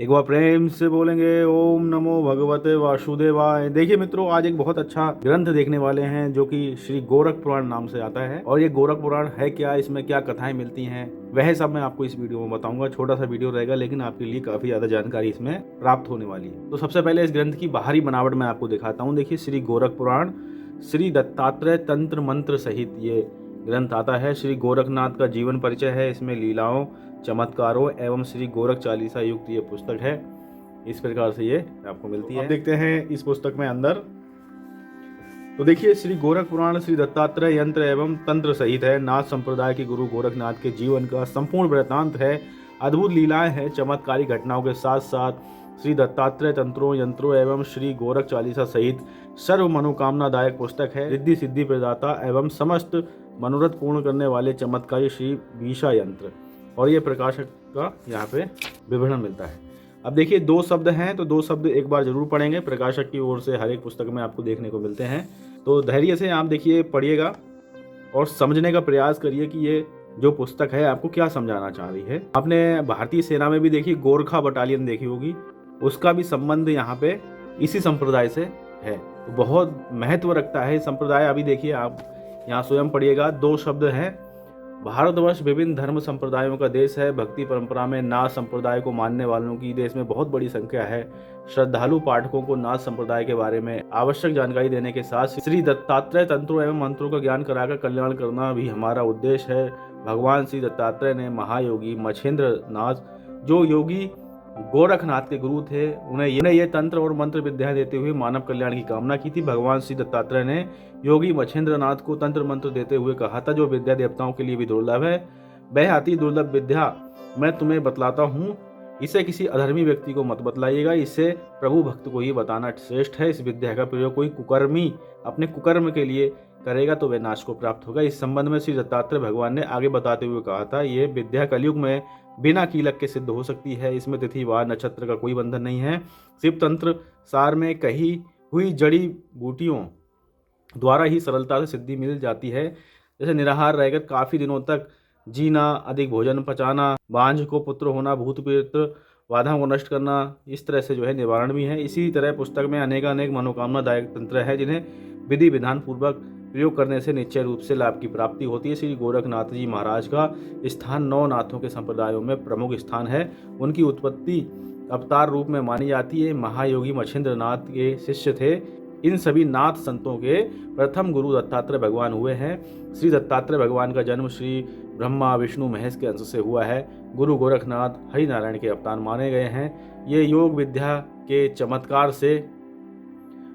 एक बार प्रेम से बोलेंगे ओम नमो भगवते वासुदेवाय। देखिए मित्रों, आज एक बहुत अच्छा ग्रंथ देखने वाले हैं जो कि श्री गोरख पुराण नाम से आता है। और ये गोरख पुराण है क्या, इसमें क्या कथाएं मिलती हैं, वह सब मैं आपको इस वीडियो में बताऊंगा। छोटा सा वीडियो रहेगा लेकिन आपके लिए काफी ज्यादा जानकारी इसमें प्राप्त होने वाली है। तो सबसे पहले इस ग्रंथ की बाहरी बनावट मैं आपको दिखाता हूँ। देखिए, श्री गोरख पुराण श्री दत्तात्रेय तंत्र मंत्र सहित ये ग्रंथ आता है। श्री गोरखनाथ का जीवन परिचय है, इसमें लीलाओं, चमत्कारों एवं श्री गोरख चालीसा युक्त ये पुस्तक है। इस प्रकार से ये आपको मिलती है। अब देखते हैं इस पुस्तक में अंदर। तो देखिए, श्री गोरख पुराण श्री दत्तात्रेय यंत्र एवं तंत्र सहित है। नाथ संप्रदाय के गुरु गोरखनाथ के जीवन का संपूर्ण वृत्तांत है। अद्भुत लीलाएं हैं, चमत्कारी घटनाओं के साथ साथ श्री दत्तात्रेय तंत्रों, यंत्रों एवं श्री गोरख चालीसा सहित सर्व मनोकामनादायक पुस्तक है। रिद्धि सिद्धि प्रदाता एवं समस्त मनोरथ पूर्ण करने वाले चमत्कारी श्री बीशा यंत्र। और ये प्रकाशक का यहाँ पे विवरण मिलता है। अब देखिए, दो शब्द हैं तो दो शब्द एक बार जरूर पढ़ेंगे। प्रकाशक की ओर से हर एक पुस्तक में आपको देखने को मिलते हैं, तो धैर्य से आप देखिए, पढ़िएगा और समझने का प्रयास करिए कि ये जो पुस्तक है आपको क्या समझाना चाह रही है। आपने भारतीय सेना में भी देखिए गोरखा बटालियन देखी होगी, उसका भी संबंध यहाँ पे इसी संप्रदाय से है। तो बहुत महत्व रखता है संप्रदाय। अभी देखिए, आप यहाँ स्वयं पढ़िएगा। दो शब्द हैं। भारतवर्ष विभिन्न धर्म संप्रदायों का देश है। भक्ति परंपरा में नाथ संप्रदाय को मानने वालों की देश में बहुत बड़ी संख्या है। श्रद्धालु पाठकों को नाथ संप्रदाय के बारे में आवश्यक जानकारी देने के साथ श्री दत्तात्रेय तंत्रों एवं मंत्रों का ज्ञान कराकर कल्याण करना भी हमारा उद्देश्य है। भगवान श्री दत्तात्रेय ने महायोगी मछेंद्र नाथ, जो योगी गोरखनाथ के गुरु थे, उन्हें ये तंत्र और मंत्र विद्या देते हुए मानव कल्याण की कामना की थी। भगवान श्री दत्तात्रेय ने योगी मछेंद्र नाथ को तंत्र मंत्र देते हुए कहा था, जो विद्या देवताओं के लिए भी दुर्लभ है, वह अति दुर्लभ विद्या मैं तुम्हें बतलाता हूँ। इसे किसी अधर्मी व्यक्ति को मत बतलाइएगा, इसे प्रभु भक्त को ही बताना श्रेष्ठ है। इस विद्या का प्रयोग कोई कुकर्मी अपने कुकर्म के लिए करेगा तो वह नाश को प्राप्त होगा। इस संबंध में श्री दत्तात्रेय भगवान ने आगे बताते हुए कहा था, यह विद्या कलयुग में बिना कीलक के सिद्ध हो सकती है। इसमें तिथि वार नक्षत्र का कोई बंधन नहीं है। शिव तंत्र सार में कही हुई जड़ी बूटियों द्वारा ही सरलता से सिद्धि मिल जाती है। जैसे निराहार रहकर काफी दिनों तक जीना, अधिक भोजन पचाना, बांझ को पुत्र होना, भूत प्रेत बाधा को नष्ट करना, इस तरह से जो है निवारण भी है। इसी तरह पुस्तक में अनेक मनोकामनादायक तंत्र है, जिन्हें विधि विधान पूर्वक प्रयोग करने से निश्चय रूप से लाभ की प्राप्ति होती है। श्री गोरखनाथ जी महाराज का स्थान नौ नाथों के संप्रदायों में प्रमुख स्थान है। उनकी उत्पत्ति अवतार रूप में मानी जाती है। महायोगी मछेंद्र नाथ के शिष्य थे। इन सभी नाथ संतों के प्रथम गुरु दत्तात्रेय भगवान हुए हैं। श्री दत्तात्रेय भगवान का जन्म श्री ब्रह्मा विष्णु महेश के अंश से हुआ है। गुरु गोरखनाथ हरि नारायण के अवतार माने गए हैं। ये योग विद्या के चमत्कार से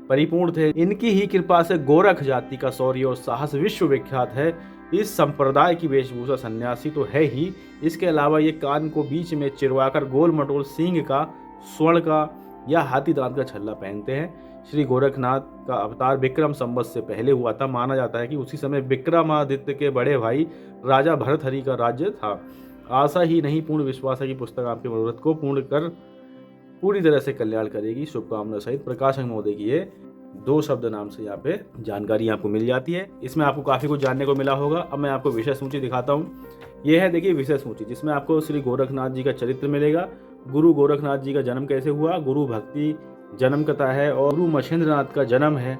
परिपूर्ण थे। इनकी ही कृपा से गोरख जाति का शौर्य और साहस विश्व विख्यात है। इस संप्रदाय की वेशभूषा सन्यासी तो है ही, इसके अलावा ये कान को बीच में चिरवाकर गोल मटोल सींग का, स्वर्ण का या हाथी दांत का छल्ला पहनते हैं। श्री गोरखनाथ का अवतार विक्रम संवत से पहले हुआ था। माना जाता है कि उसी समय विक्रमादित्य के बड़े भाई राजा भरतहरि का राज्य था। आशा ही नहीं, पूर्ण विश्वास है कि पुस्तक आपके मनोरथ को पूर्ण कर पूरी तरह से कल्याण करेगी। शुभकामना सहित प्रकाशक महोदय की ये दो शब्द नाम से यहाँ पे जानकारी आपको मिल जाती है। इसमें आपको काफ़ी कुछ जानने को मिला होगा। अब मैं आपको विषय सूची दिखाता हूँ। ये है, देखिए, विषय सूची, जिसमें आपको श्री गोरखनाथ जी का चरित्र मिलेगा। गुरु गोरखनाथ जी का जन्म कैसे हुआ, गुरु भक्ति जन्म कथा है, और गुरु मछेंद्र नाथ का जन्म है।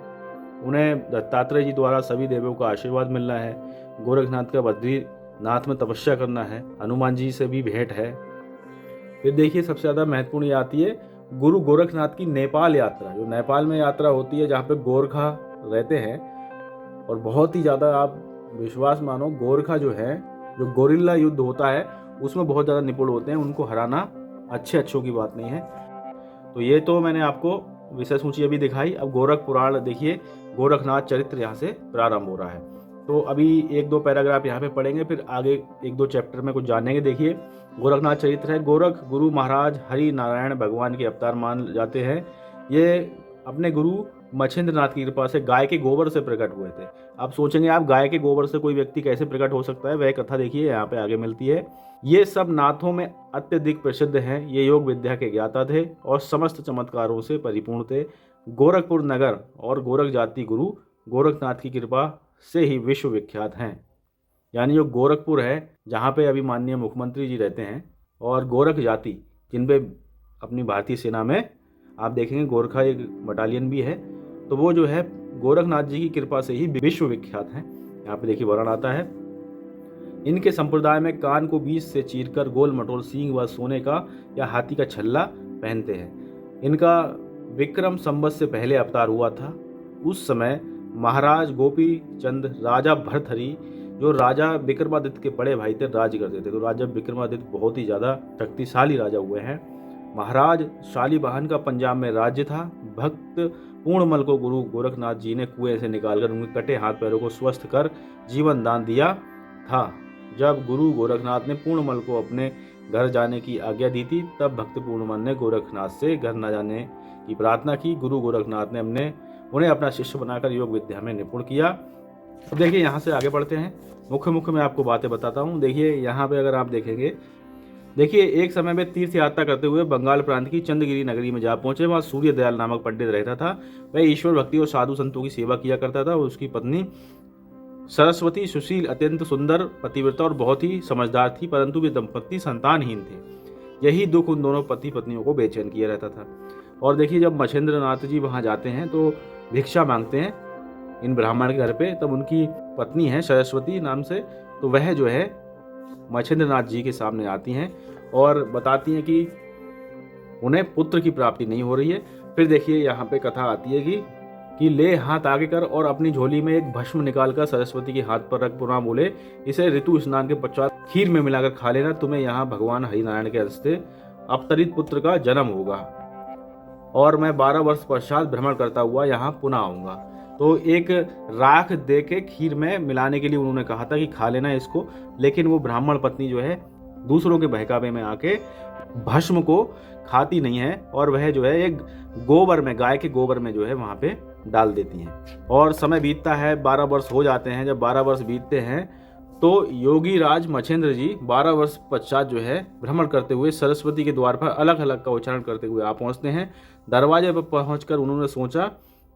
उन्हें दत्तात्रेय जी द्वारा सभी देवों का आशीर्वाद मिलना है। गोरखनाथ का बद्रीनाथ में तपस्या करना है। हनुमान जी से भी भेंट है। फिर देखिए, सबसे ज़्यादा महत्वपूर्ण ये आती है गुरु गोरखनाथ की नेपाल यात्रा। जो नेपाल में यात्रा होती है, जहाँ पे गोरखा रहते हैं, और बहुत ही ज़्यादा आप विश्वास मानो, गोरखा जो है, जो गोरिल्ला युद्ध होता है उसमें बहुत ज़्यादा निपुण होते हैं। उनको हराना अच्छों की बात नहीं है। तो ये तो मैंने आपको विषय सूची अभी दिखाई। अब गोरख पुराण देखिए, गोरखनाथ चरित्र यहाँ से प्रारंभ हो रहा है। तो अभी एक दो पैराग्राफ यहाँ पे पढ़ेंगे, फिर आगे एक दो चैप्टर में कुछ जानेंगे। देखिए, गोरखनाथ चरित्र है। गोरख गुरु महाराज हरि नारायण भगवान के अवतार मान जाते हैं। ये अपने गुरु मछेंद्र नाथ की कृपा से गाय के गोबर से प्रकट हुए थे। आप सोचेंगे, आप गाय के गोबर से कोई व्यक्ति कैसे प्रकट हो सकता है, वह कथा देखिए यहाँ पे आगे मिलती है। ये सब नाथों में अत्यधिक प्रसिद्ध हैं। ये योग विद्या के ज्ञाता थे और समस्त चमत्कारों से परिपूर्ण थे। गोरखपुर नगर और गोरख जाति गुरु गोरखनाथ की कृपा से ही विश्व विख्यात हैं। यानी जो गोरखपुर है, जहाँ पे अभी माननीय मुख्यमंत्री जी रहते हैं, और गोरख जाति, जिन पे अपनी भारतीय सेना में आप देखेंगे गोरखा एक बटालियन भी है, तो वो जो है गोरखनाथ जी की कृपा से ही विश्व विख्यात है। यहाँ पे देखिए वर्णन आता है, इनके संप्रदाय में कान को बीच से चीरकर गोल मटोल सींग व सोने का या हाथी का छल्ला पहनते हैं। इनका विक्रम संवत से पहले अवतार हुआ था। उस समय महाराज गोपी चंद राजा भरथरी, जो राजा विक्रमादित्य के बड़े भाई थे, राज्य करते थे। तो राजा विक्रमादित्य बहुत ही ज़्यादा शक्तिशाली राजा हुए हैं। महाराज शालीवाहन का पंजाब में राज्य था। भक्त पूर्णमल को गुरु गोरखनाथ जी ने कुएं से निकालकर उनके कटे हाथ पैरों को स्वस्थ कर जीवन दान दिया था। जब गुरु गोरखनाथ ने पूर्णमल को अपने घर जाने की आज्ञा दी थी, तब भक्त पूर्णमल ने गोरखनाथ से घर न जाने की प्रार्थना की। गुरु गोरखनाथ ने उन्हें अपना शिष्य बनाकर योग विद्या में निपुण किया। अब देखिए यहाँ से आगे बढ़ते हैं, मुख्य मैं आपको बातें बताता हूँ। देखिए यहाँ पे अगर आप देखेंगे, देखिए एक समय में तीर्थ यात्रा करते हुए बंगाल प्रांत की चंद्रगिरी नगरी में जा पहुंचे। वहाँ सूर्य दयाल नामक पंडित रहता था। वह ईश्वर भक्ति और साधु संतों की सेवा किया करता था। उसकी पत्नी सरस्वती सुशील, अत्यंत सुंदर, पतिव्रता और बहुत ही समझदार थी, परंतु वे दंपति संतानहीन थे। यही दुख उन दोनों पति पत्नियों को बेचैन किया रहता था। और देखिए जब मच्छेंद्र नाथ जी वहाँ जाते हैं तो भिक्षा मांगते हैं इन ब्राह्मण के घर पे, तब उनकी पत्नी है सरस्वती नाम से, तो वह जो है मच्छेंद्र नाथ जी के सामने आती हैं और बताती हैं कि उन्हें पुत्र की प्राप्ति नहीं हो रही है। फिर देखिए यहाँ पे कथा आती है कि ले हाथ आगे कर और अपनी झोली में एक भस्म निकालकर सरस्वती के हाथ पर रख पुनः बोले, इसे ऋतु स्नान के पश्चात खीर में मिलाकर खा लेना, तुम्हें यहाँ भगवान हरिनारायण के हस्ते अवतरित पुत्र का जन्म होगा और मैं 12 वर्ष पश्चात भ्रमण करता हुआ यहाँ पुनः आऊँगा। तो एक राख दे के खीर में मिलाने के लिए उन्होंने कहा था कि खा लेना इसको, लेकिन वो ब्राह्मण पत्नी जो है दूसरों के बहकावे में आके भस्म को खाती नहीं है और वह जो है एक गोबर में, गाय के गोबर में जो है वहाँ पे डाल देती हैं। और समय बीतता है, 12 वर्ष हो जाते हैं। जब 12 वर्ष बीतते हैं तो योगी राज मच्छेंद्र जी 12 वर्ष पश्चात जो है भ्रमण करते हुए सरस्वती के द्वार पर अलग अलग का उच्चारण करते हुए आ पहुँचते हैं। दरवाजे पर पहुँचकर उन्होंने सोचा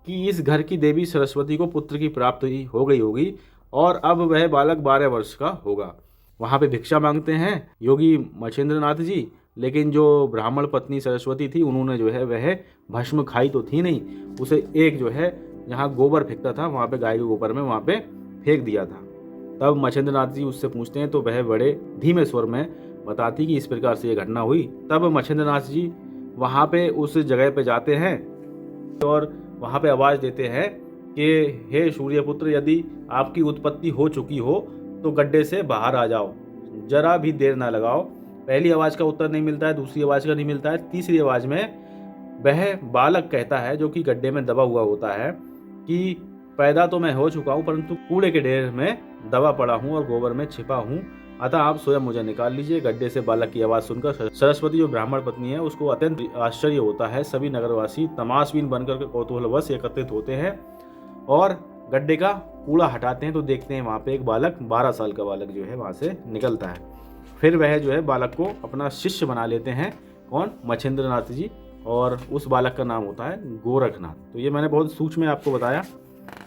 कि इस घर की देवी सरस्वती को पुत्र की प्राप्ति हो गई होगी और अब वह बालक 12 वर्ष का होगा। वहाँ पे भिक्षा मांगते हैं योगी मच्छेंद्र नाथ जी, लेकिन जो ब्राह्मण पत्नी सरस्वती थी उन्होंने जो है वह भस्म खाई तो थी नहीं, उसे एक जो है जहाँ गोबर फेंकता था वहाँ पे, गाय के गोबर में वहाँ पे फेंक दिया था। तब मच्छेंद्र नाथ जी उससे पूछते हैं तो वह बड़े धीमे स्वर में बताती कि इस प्रकार से ये घटना हुई। तब मच्छेंद्र नाथ जी वहाँ पे उस जगह पे जाते हैं और वहाँ पे आवाज़ देते हैं कि हे सूर्यपुत्र, यदि आपकी उत्पत्ति हो चुकी हो तो गड्ढे से बाहर आ जाओ, जरा भी देर ना लगाओ। पहली आवाज़ का उत्तर नहीं मिलता है, दूसरी आवाज़ का नहीं मिलता है, तीसरी आवाज़ में वह बालक कहता है जो कि गड्ढे में दबा हुआ होता है कि पैदा तो मैं हो चुका हूँ, परंतु कूड़े के ढेर में दबा पड़ा हूँ और गोबर में छिपा हूँ, अतः आप स्वयं मुझे निकाल लीजिए। गड्ढे से बालक की आवाज़ सुनकर सरस्वती जो ब्राह्मण पत्नी है उसको अत्यंत आश्चर्य होता है। सभी नगरवासी तमाशबीन बनकर कौतूहलवश एकत्रित होते हैं और गड्ढे का कूड़ा हटाते हैं तो देखते हैं वहाँ पे एक बालक, 12 साल का बालक जो है वहाँ से निकलता है। फिर वह जो है बालक को अपना शिष्य बना लेते हैं, कौन? मच्छेंद्र नाथ जी, और उस बालक का नाम होता है गोरखनाथ। तो ये मैंने बहुत सूक्ष्म में आपको बताया,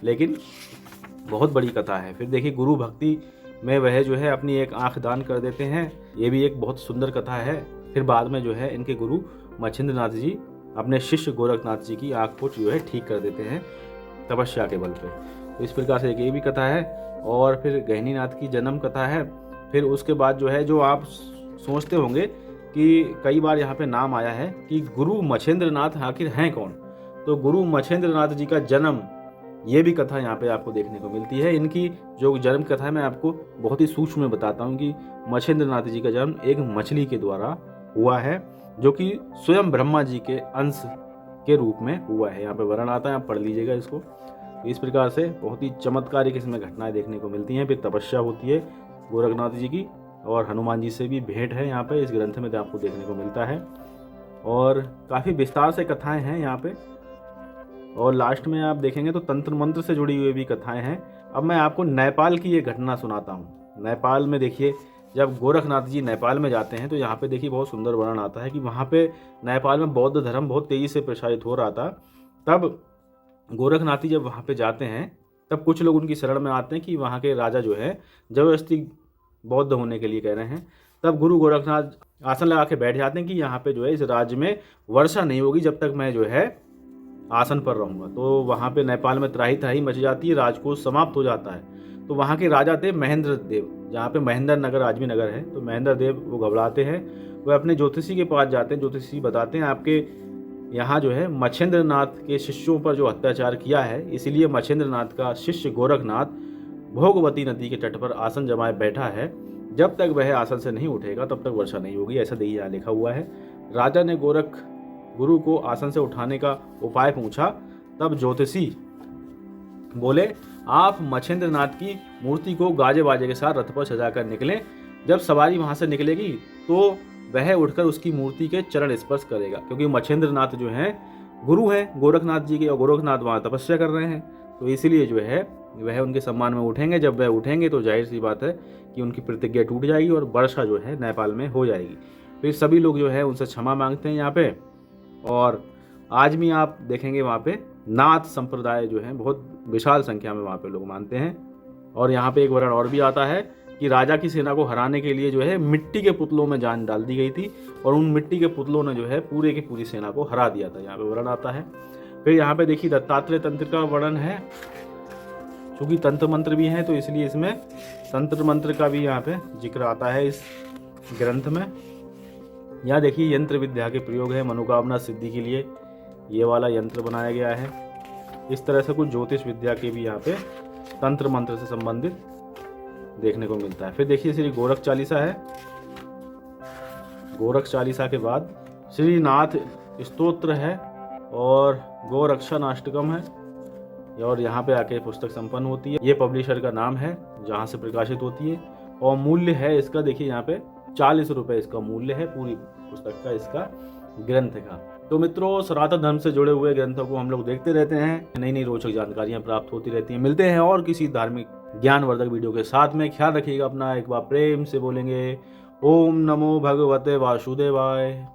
लेकिन बहुत बड़ी कथा है। फिर देखिए गुरु भक्ति में वह जो है अपनी एक आंख दान कर देते हैं, ये भी एक बहुत सुंदर कथा है। फिर बाद में जो है इनके गुरु मच्छेंद्र नाथ जी अपने शिष्य गोरखनाथ जी की आंख को जो है ठीक कर देते हैं तपस्या के बल पे। तो इस प्रकार से एक ये भी कथा है। और फिर गहनीनाथ की जन्म कथा है। फिर उसके बाद जो है, जो आप सोचते होंगे कि कई बार यहाँ पे नाम आया है कि गुरु मच्छेंद्र नाथ आखिर हैं कौन, तो गुरु मच्छेंद्र नाथ जी का जन्म, ये भी कथा यहाँ पे आपको देखने को मिलती है। इनकी जो जन्म कथा है मैं आपको बहुत ही सूक्ष्म में बताता हूँ कि मच्छेंद्र नाथ जी का जन्म एक मछली के द्वारा हुआ है, जो कि स्वयं ब्रह्मा जी के अंश के रूप में हुआ है। यहाँ पे वर्णन आता है, आप पढ़ लीजिएगा इसको। तो इस प्रकार से बहुत ही चमत्कारिक इसमें घटनाएं देखने को मिलती हैं। फिर तपस्या होती है गोरखनाथ जी की, और हनुमान जी से भी भेंट है यहाँ पे इस ग्रंथ में, तो आपको देखने को मिलता है। और काफ़ी विस्तार से कथाएं हैं यहाँ पे। और लास्ट में आप देखेंगे तो तंत्र मंत्र से जुड़ी हुई भी कथाएं हैं। अब मैं आपको नेपाल की ये घटना सुनाता हूँ। नेपाल में देखिए, जब गोरखनाथ जी नेपाल में जाते हैं तो यहाँ पे देखिए बहुत सुंदर वर्णन आता है कि वहाँ पे नेपाल में बौद्ध धर्म बहुत तेज़ी से प्रसारित हो रहा था। तब गोरखनाथ जी जब वहाँ पे जाते हैं तब कुछ लोग उनकी शरण में आते हैं कि वहाँ के राजा जो है ज़बरदस्ती बौद्ध होने के लिए कह रहे हैं। तब गुरु गोरखनाथ आसन लगा के बैठ जाते हैं कि यहाँ पे जो है इस राज्य में वर्षा नहीं होगी जब तक मैं जो है आसन पर रहूँगा। तो वहाँ पे नेपाल में त्राही त्राही मच जाती है, राजकोष समाप्त हो जाता है। तो वहाँ के राजा थे महेंद्र देव, जहाँ पे महेंद्र नगर आज भी नगर है। तो महेंद्र देव वो घबराते हैं, वो अपने ज्योतिषी के पास जाते हैं। ज्योतिषी बताते हैं आपके यहाँ जो है मच्छेंद्र नाथ के शिष्यों पर जो अत्याचार किया है, इसीलिए मच्छेंद्र नाथ का शिष्य गोरखनाथ भोगवती नदी के तट पर आसन जमाए बैठा है। जब तक वह आसन से नहीं उठेगा तब तक वर्षा नहीं होगी, ऐसा देखिए यहाँ लिखा हुआ है। राजा ने गुरु को आसन से उठाने का उपाय पूछा। तब ज्योतिषी बोले, आप मच्छेंद्र नाथ की मूर्ति को गाजे बाजे के साथ रथ पर सजाकर निकलें। जब सवारी वहां से निकलेगी तो वह उठकर उसकी मूर्ति के चरण स्पर्श करेगा, क्योंकि मच्छेंद्र नाथ जो हैं गुरु हैं गोरखनाथ जी के, और गोरखनाथ वहाँ तपस्या कर रहे हैं। तो इसीलिए जो है वह उनके सम्मान में उठेंगे। जब वह उठेंगे तो जाहिर सी बात है कि उनकी प्रतिज्ञा टूट जाएगी और वर्षा जो है नेपाल में हो जाएगी। फिर सभी लोग जो है उनसे क्षमा मांगते हैं यहाँ पे। और आज भी आप देखेंगे वहाँ पे नाथ संप्रदाय जो है बहुत विशाल संख्या में वहाँ पे लोग मानते हैं। और यहाँ पे एक वर्णन और भी आता है कि राजा की सेना को हराने के लिए जो है मिट्टी के पुतलों में जान डाल दी गई थी, और उन मिट्टी के पुतलों ने जो है पूरे की पूरी सेना को हरा दिया था। यहाँ पे वर्णन आता है। फिर यहाँ पे देखिए दत्तात्रेय तंत्र का वर्णन है। चूँकि तंत्र मंत्र भी हैं तो इसलिए इसमें तंत्र मंत्र का भी यहाँ पे जिक्र आता है इस ग्रंथ में। यहाँ देखिए यंत्र विद्या के प्रयोग है मनोकामना सिद्धि के लिए, ये वाला यंत्र बनाया गया है। इस तरह से कुछ ज्योतिष विद्या के भी यहाँ पे तंत्र मंत्र से संबंधित देखने को मिलता है। फिर देखिए श्री गोरख चालीसा है। गोरख चालीसा के बाद श्रीनाथ स्तोत्र है और गोरक्षण अष्टकम है, और यहाँ पे आके पुस्तक संपन्न होती है। ये पब्लिशर का नाम है जहाँ से प्रकाशित होती है, और मूल्य है इसका देखिए यहाँ पे 40 रुपये इसका मूल्य है पूरी पुस्तक का, इसका ग्रंथ का। तो मित्रों, सनातन धर्म से जुड़े हुए ग्रंथों को हम लोग देखते रहते हैं, नई नई रोचक जानकारियां प्राप्त होती रहती हैं। मिलते हैं और किसी धार्मिक ज्ञानवर्धक वीडियो के साथ में। ख्याल रखिएगा अपना, एक बार प्रेम से बोलेंगे ओम नमो भगवते वासुदेवाय।